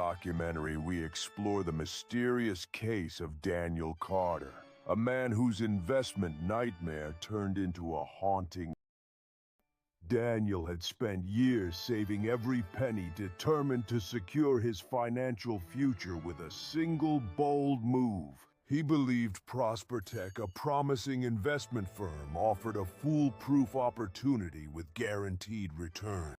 documentary, we explore the mysterious case of Daniel Carter, a man whose investment nightmare turned into a haunting. Daniel had spent years saving every penny, determined to secure his financial future with a single bold move. He believed ProsperTech, a promising investment firm, offered a foolproof opportunity with guaranteed return.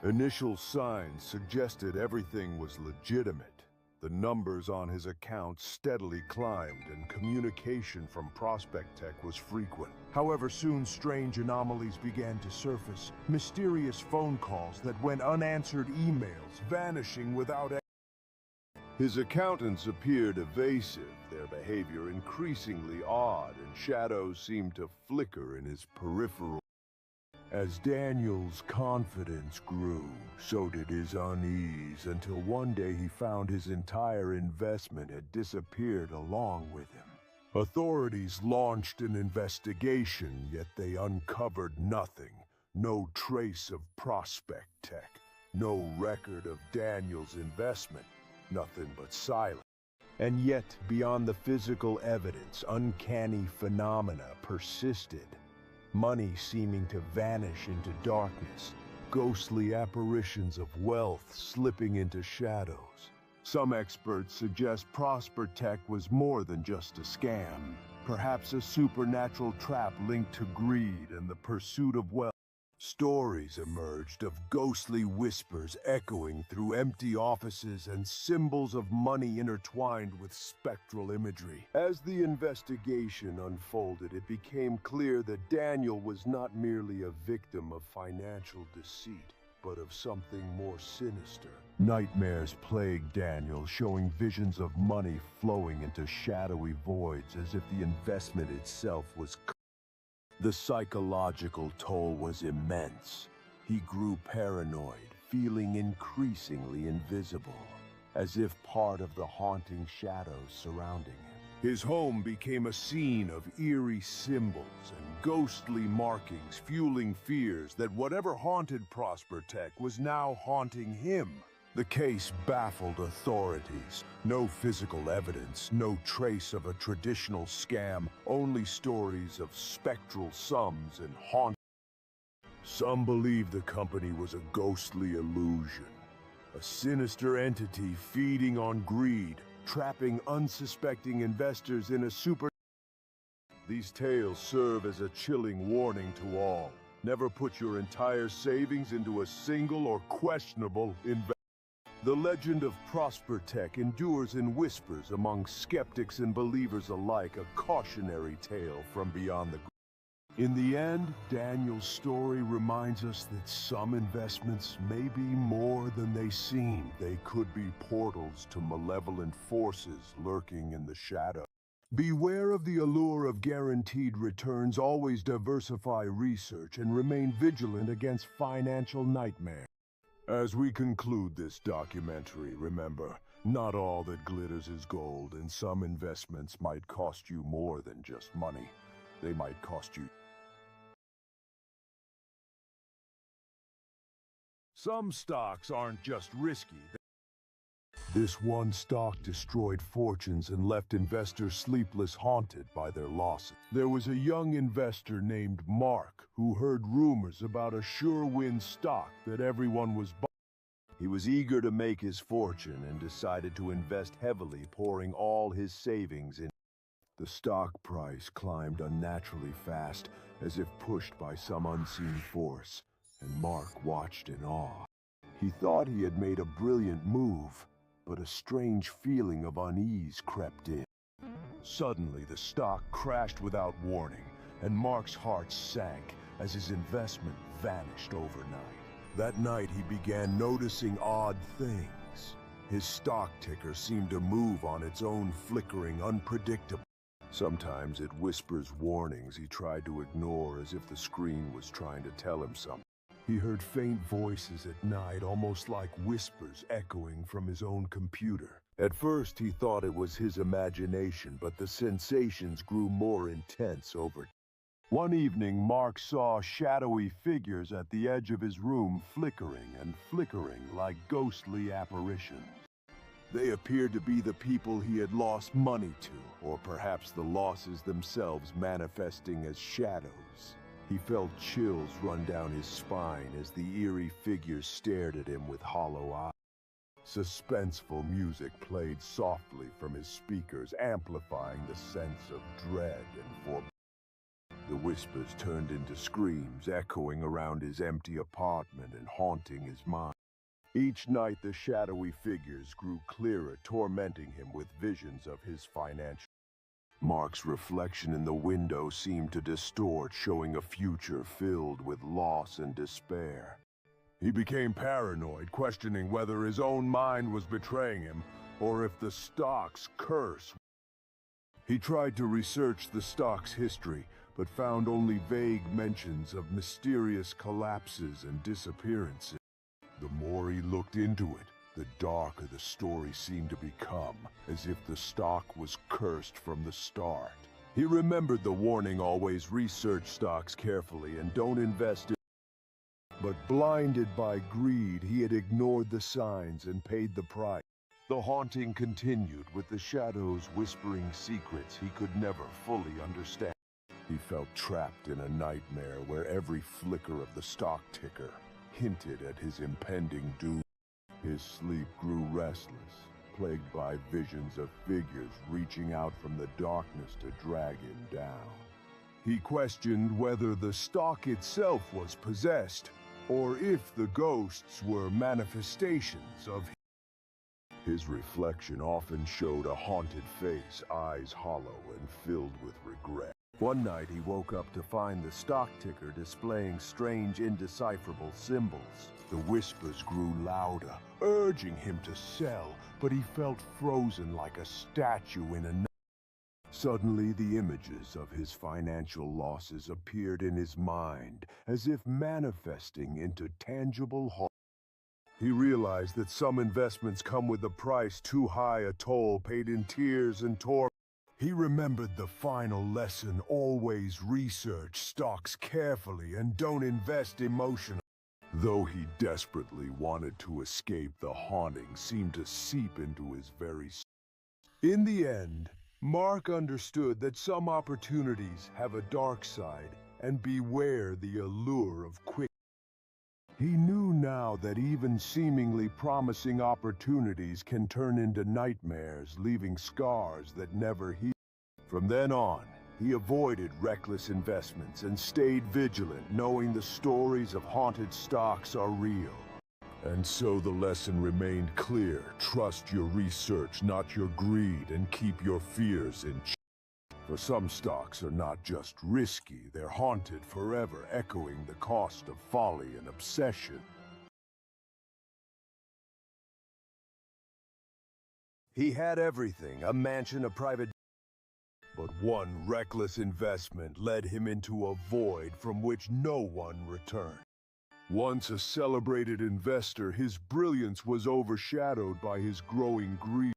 Initial signs suggested everything was legitimate. The numbers on his account steadily climbed, and communication from ProsperTech was frequent. However, soon strange anomalies began to surface. Mysterious phone calls that went unanswered, emails vanishing without. His accountants appeared evasive, their behavior increasingly odd, and shadows seemed to flicker in his peripheral. As Daniel's confidence grew, so did his unease, until one day he found his entire investment had disappeared along with him. Authorities launched an investigation, yet they uncovered nothing. No trace of ProsperTech, no record of Daniel's investment, nothing but silence. And yet, beyond the physical evidence, uncanny phenomena persisted. Money seeming to vanish into darkness, ghostly apparitions of wealth slipping into shadows. Some experts suggest ProsperTech was more than just a scam, perhaps a supernatural trap linked to greed and the pursuit of wealth. Stories emerged of ghostly whispers echoing through empty offices and symbols of money intertwined with spectral imagery. As the investigation unfolded, it became clear that Daniel was not merely a victim of financial deceit, but of something more sinister. Nightmares plagued Daniel, showing visions of money flowing into shadowy voids as if the investment itself was. The psychological toll was immense. He grew paranoid, feeling increasingly invisible, as if part of the haunting shadows surrounding him. His home became a scene of eerie symbols and ghostly markings, fueling fears that whatever haunted ProsperTech was now haunting him. The case baffled authorities. No physical evidence, no trace of a traditional scam, only stories of spectral sums and haunt. Some believe the company was a ghostly illusion, a sinister entity feeding on greed, trapping unsuspecting investors in a super. These tales serve as a chilling warning to all. Never put your entire savings into a single or questionable investment. The legend of ProsperTech endures in whispers among skeptics and believers alike, a cautionary tale from beyond the grave. In the end, Daniel's story reminds us that some investments may be more than they seem. They could be portals to malevolent forces lurking in the shadow. Beware of the allure of guaranteed returns. Always diversify research and remain vigilant against financial nightmares. As we conclude this documentary, remember, not all that glitters is gold, and some investments might cost you more than just money. They might cost you. Some stocks aren't just risky. This one stock destroyed fortunes and left investors sleepless, haunted by their losses. There was a young investor named Mark who heard rumors about a sure-win stock that everyone was buying. He was eager to make his fortune and decided to invest heavily, pouring all his savings in. The stock price climbed unnaturally fast, as if pushed by some unseen force, and Mark watched in awe. He thought he had made a brilliant move, but a strange feeling of unease crept in. Suddenly, the stock crashed without warning, and Mark's heart sank as his investment vanished overnight. That night, he began noticing odd things. His stock ticker seemed to move on its own, flickering, unpredictable. Sometimes it whispers warnings he tried to ignore, as if the screen was trying to tell him something. He heard faint voices at night, almost like whispers echoing from his own computer. At first, he thought it was his imagination, but the sensations grew more intense over time. One evening, Mark saw shadowy figures at the edge of his room, flickering and flickering like ghostly apparitions. They appeared to be the people he had lost money to, or perhaps the losses themselves manifesting as shadows. He felt chills run down his spine as the eerie figures stared at him with hollow eyes. Suspenseful music played softly from his speakers, amplifying the sense of dread and foreboding. The whispers turned into screams, echoing around his empty apartment and haunting his mind. Each night the shadowy figures grew clearer, tormenting him with visions of his financial. Mark's reflection in the window seemed to distort, showing a future filled with loss and despair. He became paranoid, questioning whether his own mind was betraying him, or if the stock's curse. He tried to research the stock's history, but found only vague mentions of mysterious collapses and disappearances. The more he looked into it, the darker the story seemed to become, as if the stock was cursed from the start. He remembered the warning: always research stocks carefully and don't invest in. But blinded by greed, he had ignored the signs and paid the price. The haunting continued, with the shadows whispering secrets he could never fully understand. He felt trapped in a nightmare where every flicker of the stock ticker hinted at his impending doom. His sleep grew restless, plagued by visions of figures reaching out from the darkness to drag him down. He questioned whether the stock itself was possessed, or if the ghosts were manifestations of him. His reflection often showed a haunted face, eyes hollow and filled with regret. One night he woke up to find the stock ticker displaying strange, indecipherable symbols. The whispers grew louder, urging him to sell, but he felt frozen like a statue in a night. Suddenly, the images of his financial losses appeared in his mind, as if manifesting into tangible harm. He realized that some investments come with a price too high, a toll paid in tears and torment. He remembered the final lesson: always research stocks carefully and don't invest emotionally. Though he desperately wanted to escape, the haunting seemed to seep into his very soul. In the end, Mark understood that some opportunities have a dark side, and beware the allure of quick. He knew now that even seemingly promising opportunities can turn into nightmares, leaving scars that never heal. From then on, he avoided reckless investments and stayed vigilant, knowing the stories of haunted stocks are real. And so the lesson remained clear: trust your research, not your greed, and keep your fears in check. For some stocks are not just risky, they're haunted forever, echoing the cost of folly and obsession. He had everything: a mansion, a private. But one reckless investment led him into a void from which no one returned. Once a celebrated investor, his brilliance was overshadowed by his growing greed.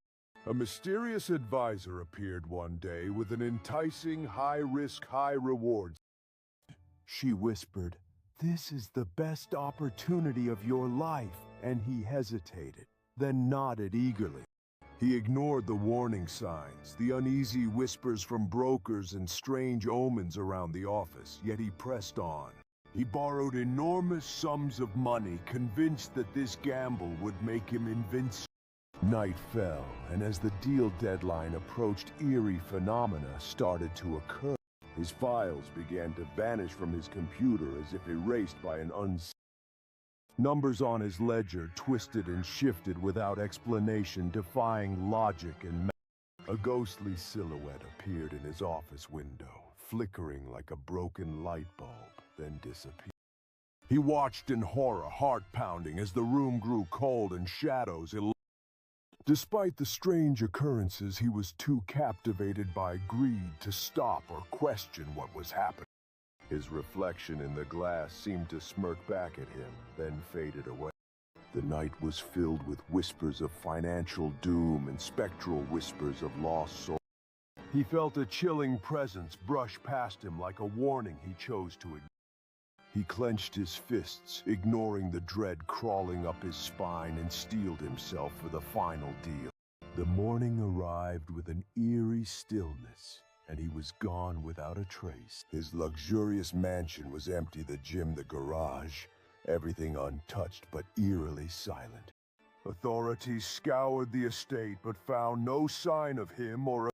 A mysterious advisor appeared one day with an enticing high-risk, high-reward. She whispered, "This is the best opportunity of your life," and he hesitated, then nodded eagerly. He ignored the warning signs, the uneasy whispers from brokers and strange omens around the office, yet he pressed on. He borrowed enormous sums of money, convinced that this gamble would make him invincible. Night fell, and as the deal deadline approached, eerie phenomena started to occur. His files began to vanish from his computer as if erased by an unseen. Numbers on his ledger twisted and shifted without explanation, defying logic and math. A ghostly silhouette appeared in his office window, flickering like a broken light bulb, then disappeared. He watched in horror, heart pounding, as the room grew cold and shadows illuminated. Despite the strange occurrences, he was too captivated by greed to stop or question what was happening. His reflection in the glass seemed to smirk back at him, then faded away. The night was filled with whispers of financial doom and spectral whispers of lost souls. He felt a chilling presence brush past him like a warning he chose to ignore. He clenched his fists, ignoring the dread crawling up his spine, and steeled himself for the final deal. The morning arrived with an eerie stillness, and he was gone without a trace. His luxurious mansion was empty, the gym, the garage, everything untouched but eerily silent. Authorities scoured the estate but found no sign of him or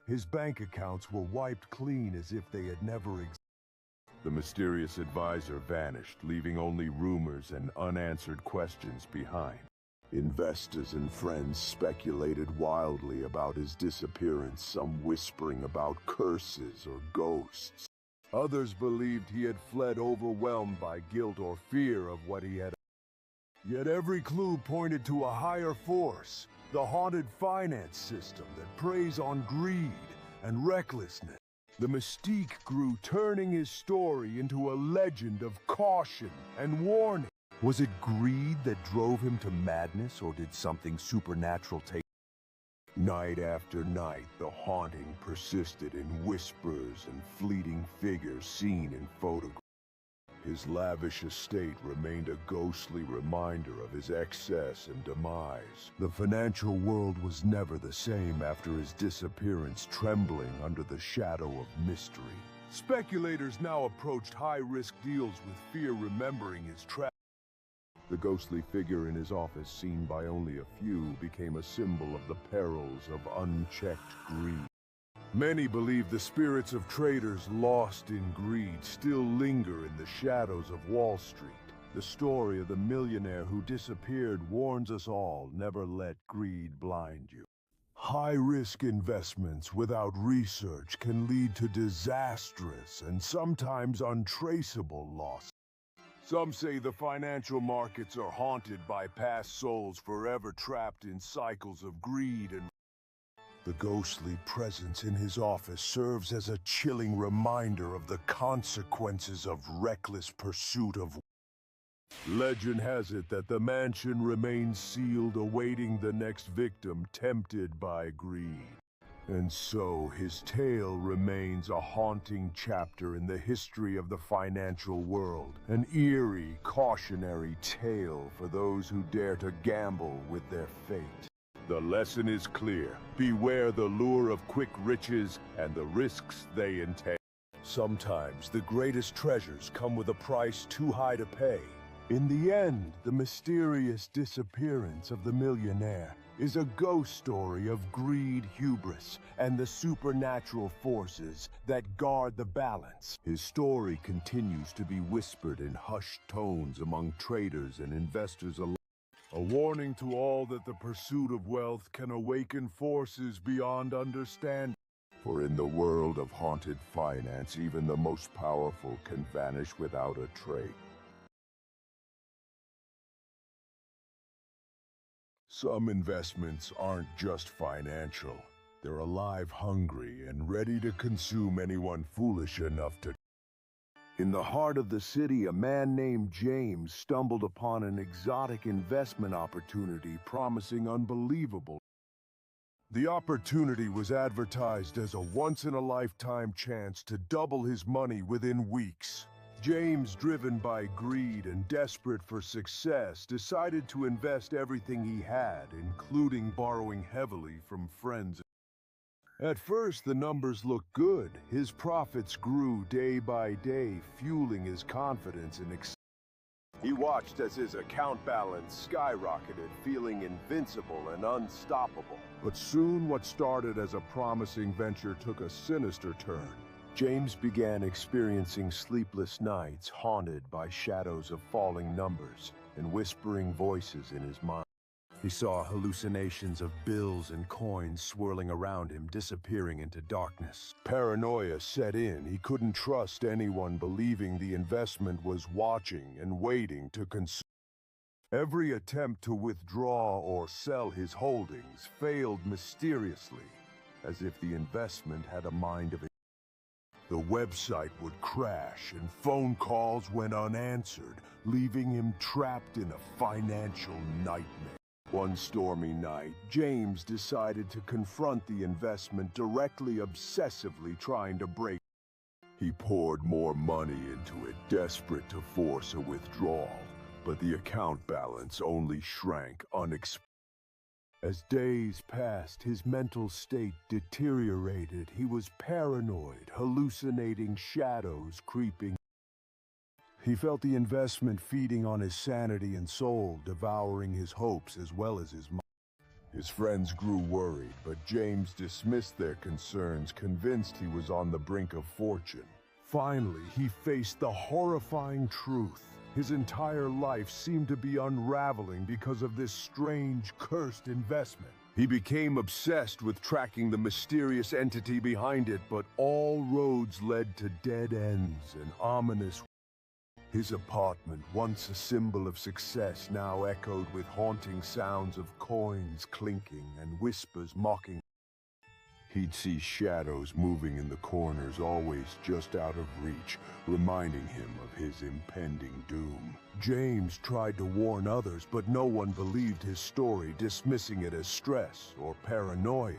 his bank accounts were wiped clean as if they had never existed. The mysterious advisor vanished, leaving only rumors and unanswered questions behind. Investors and friends speculated wildly about his disappearance, some whispering about curses or ghosts. Others believed he had fled, overwhelmed by guilt or fear of what he had. Yet every clue pointed to a higher force, the haunted finance system that preys on greed and recklessness. The mystique grew, turning his story into a legend of caution and warning. Was it greed that drove him to madness, or did something supernatural take? Night after night, the haunting persisted in whispers and fleeting figures seen in photographs. His lavish estate remained a ghostly reminder of his excess and demise. The financial world was never the same after his disappearance, trembling under the shadow of mystery. Speculators now approached high-risk deals with fear, remembering his tragedy. The ghostly figure in his office, seen by only a few, became a symbol of the perils of unchecked greed. Many believe the spirits of traders lost in greed still linger in the shadows of Wall Street. The story of the millionaire who disappeared warns us all: never let greed blind you. High-risk investments without research can lead to disastrous and sometimes untraceable losses. Some say the financial markets are haunted by past souls forever trapped in cycles of greed and the ghostly presence in his office serves as a chilling reminder of the consequences of reckless pursuit of. Legend has it that the mansion remains sealed, awaiting the next victim tempted by greed. And so his tale remains a haunting chapter in the history of the financial world, an eerie, cautionary tale for those who dare to gamble with their fate. The lesson is clear: beware the lure of quick riches and the risks they entail. Sometimes the greatest treasures come with a price too high to pay. In the end, the mysterious disappearance of the millionaire is a ghost story of greed, hubris, and the supernatural forces that guard the balance. His story continues to be whispered in hushed tones among traders and investors alike. A warning to all that the pursuit of wealth can awaken forces beyond understanding. For in the world of haunted finance, even the most powerful can vanish without a trace. Some investments aren't just financial. They're alive, hungry, and ready to consume anyone foolish enough to. In the heart of the city, a man named James stumbled upon an exotic investment opportunity promising unbelievable. The opportunity was advertised as a once-in-a-lifetime chance to double his money within weeks. James, driven by greed and desperate for success, decided to invest everything he had, including borrowing heavily from friends. At first, the numbers looked good. His profits grew day by day, fueling his confidence and He watched as his account balance skyrocketed, feeling invincible and unstoppable. But soon, what started as a promising venture took a sinister turn. James began experiencing sleepless nights, haunted by shadows of falling numbers and whispering voices in his mind. He saw hallucinations of bills and coins swirling around him, disappearing into darkness. Paranoia set in. He couldn't trust anyone, believing the investment was watching and waiting to consume. Every attempt to withdraw or sell his holdings failed mysteriously, as if the investment had a mind of its own. The website would crash and phone calls went unanswered, leaving him trapped in a financial nightmare. One stormy night, James decided to confront the investment directly, obsessively trying to break. He poured more money into it, desperate to force a withdrawal, but the account balance only shrank unexpectedly. As days passed, his mental state deteriorated. He was paranoid, hallucinating shadows creeping. He felt the investment feeding on his sanity and soul, devouring his hopes as well as his mind. His friends grew worried, but James dismissed their concerns, convinced he was on the brink of fortune. Finally, he faced the horrifying truth. His entire life seemed to be unraveling because of this strange, cursed investment. He became obsessed with tracking the mysterious entity behind it, but all roads led to dead ends and ominous. His apartment, once a symbol of success, now echoed with haunting sounds of coins clinking and whispers mocking. He'd see shadows moving in the corners, always just out of reach, reminding him of his impending doom. James tried to warn others, but no one believed his story, dismissing it as stress or paranoia.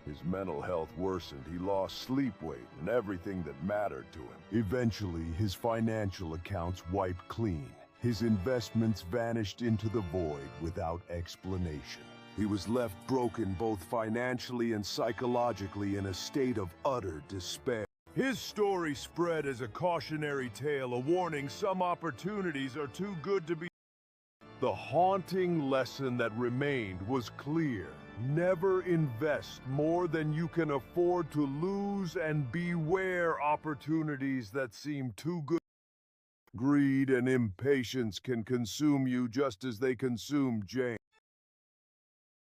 His mental health worsened, he lost sleep weight and everything that mattered to him. Eventually, his financial accounts wiped clean. His investments vanished into the void without explanation. He was left broken both financially and psychologically, in a state of utter despair. His story spread as a cautionary tale, a warning some opportunities are too good to be. The haunting lesson that remained was clear. Never invest more than you can afford to lose, and beware opportunities that seem too good. Greed and impatience can consume you just as they consumed James.